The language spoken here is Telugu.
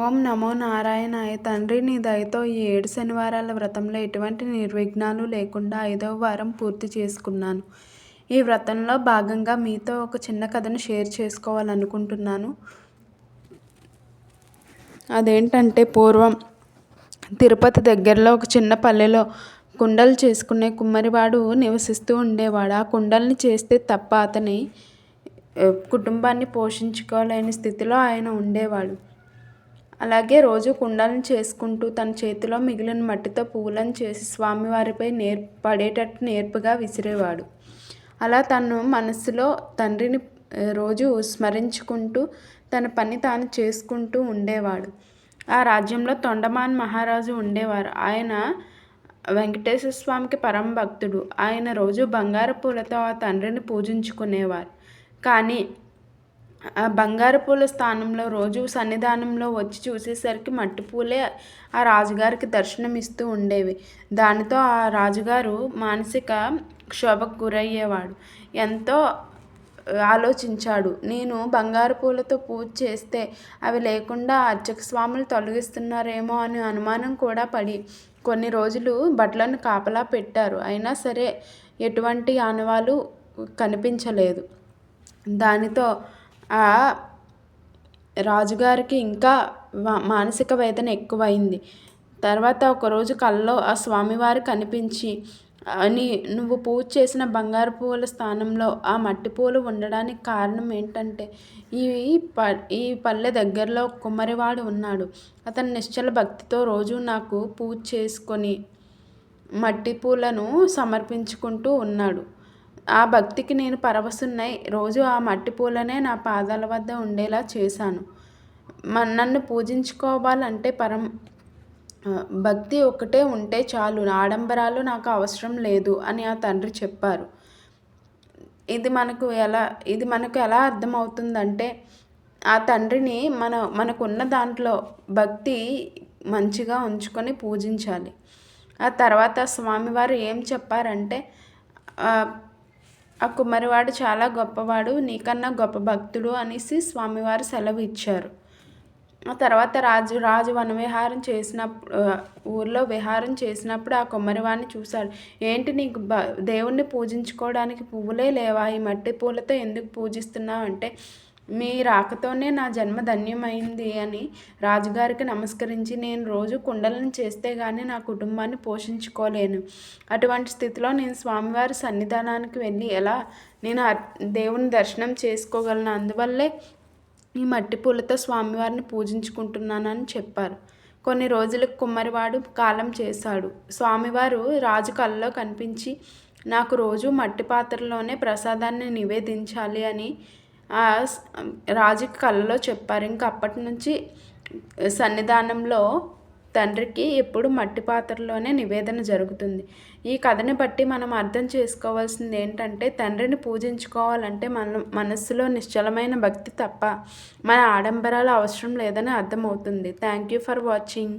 ఓం నమో నారాయణాయ. తండ్రి నీ దయతో ఈ 7 శనివారాల వ్రతంలో ఎటువంటి నిర్విఘ్నాలు లేకుండా 5వ వారం పూర్తి చేసుకున్నాను. ఈ వ్రతంలో భాగంగా మీతో ఒక చిన్న కథను షేర్ చేసుకోవాలనుకుంటున్నాను. అదేంటంటే పూర్వం తిరుపతి దగ్గరలో ఒక చిన్న పల్లెలో కుండలు చేసుకునే కుమ్మరివాడు నివసిస్తూ ఉండేవాడు. ఆ కుండల్ని చేస్తే తప్ప అతని కుటుంబాన్ని పోషించుకోలేని స్థితిలో ఆయన ఉండేవాడు. అలాగే రోజు కుండలను చేసుకుంటూ తన చేతిలో మిగిలిన మట్టితో పువ్వులను చేసి స్వామివారిపై పడేటట్టు నేర్పుగా విసిరేవాడు. అలా తను మనస్సులో తండ్రిని రోజు స్మరించుకుంటూ తన పని తాను చేసుకుంటూ ఉండేవాడు. ఆ రాజ్యంలో తొండమాన్ మహారాజు ఉండేవారు. ఆయన వెంకటేశ్వర స్వామికి పరమ భక్తుడు. ఆయన రోజు బంగారు పూలతో ఆ తండ్రిని పూజించుకునేవారు. కానీ ఆ బంగారు పూల స్థానంలో రోజు సన్నిధానంలో వచ్చి చూసేసరికి మట్టి పూలే ఆ రాజుగారికి దర్శనమిస్తూ ఉండేవి. దానితో ఆ రాజుగారు మానసిక క్షోభకు గురయ్యేవాడు. ఎంతో ఆలోచించాడు. నేను బంగారు పూలతో పూజ చేస్తే అవి లేకుండా అర్చక స్వాములు తొలగిస్తున్నారేమో అని అనుమానం కూడా పడి కొన్ని రోజులు బట్టలను కాపలా పెట్టారు. అయినా సరే ఎటువంటి ఆనవాలు కనిపించలేదు. దానితో ఆ రాజుగారికి ఇంకా మానసిక వేదన ఎక్కువైంది. తర్వాత ఒకరోజు కల్లో ఆ స్వామివారు కనిపించి నువ్వు పూజ చేసిన బంగారు పువ్వుల స్థానంలో ఆ మట్టి పూలు ఉండడానికి కారణం ఏంటంటే ఈ పల్లె దగ్గరలో కుమ్మరివాడు ఉన్నాడు. అతను నిశ్చల భక్తితో రోజు నాకు పూజ చేసుకొని మట్టి పూలను సమర్పించుకుంటూ ఉన్నాడు. ఆ భక్తికి నేను పరవశున్నై రోజు ఆ మట్టి పూలనే నా పాదాల వద్ద ఉండేలా చేశాను. నన్ను పూజించుకోవాలంటే భక్తి ఒకటే ఉంటే చాలు, ఆడంబరాలు నాకు అవసరం లేదు అని ఆ తండ్రి చెప్పారు. ఇది మనకు ఎలా అర్థమవుతుందంటే ఆ తండ్రిని మనకున్న దాంట్లో భక్తి మంచిగా ఉంచుకొని పూజించాలి. ఆ తర్వాత స్వామివారు ఏం చెప్పారంటే ఆ కుమ్మరివాడు చాలా గొప్పవాడు, నీకన్నా గొప్ప భక్తుడు అనేసి స్వామివారు సెలవు ఇచ్చారు. ఆ తర్వాత రాజు వనవిహారం చేసినప్పుడు ఊర్లో విహారం చేసినప్పుడు ఆ కుమ్మరివాడిని చూశాడు. ఏంటి నీకు దేవుణ్ణి పూజించుకోవడానికి పువ్వులే లేవా? ఈ మట్టి పూలతో ఎందుకు పూజిస్తున్నావు అంటే, మీ రాకతోనే నా జన్మ ధన్యమైంది అని రాజుగారికి నమస్కరించి, నేను రోజు కుండలను చేస్తే కానీ నా కుటుంబాన్ని పోషించుకోలేను. అటువంటి స్థితిలో నేను స్వామివారి సన్నిధానానికి వెళ్ళి ఎలా నేను దేవుని దర్శనం చేసుకోగలను? అందువల్లే ఈ మట్టి పూలతో స్వామివారిని పూజించుకుంటున్నానని చెప్పారు. కొన్ని రోజులకు కుమ్మరివాడు కాలం చేశాడు. స్వామివారు రాజు కలలో కనిపించి, నాకు రోజు మట్టి పాత్రలోనే ప్రసాదాన్ని నివేదించాలి అని ఆ రాజుకి కలలో చెప్పారు. ఇంకా అప్పటి నుంచి సన్నిధానంలో తండ్రికి ఎప్పుడు మట్టి పాత్రలోనే నివేదన జరుగుతుంది. ఈ కథని బట్టి మనం అర్థం చేసుకోవాల్సింది ఏంటంటే, తండ్రిని పూజించుకోవాలంటే మనస్సులో నిశ్చలమైన భక్తి తప్ప మన ఆడంబరాలు అవసరం లేదని అర్థమవుతుంది. Thank you for watching.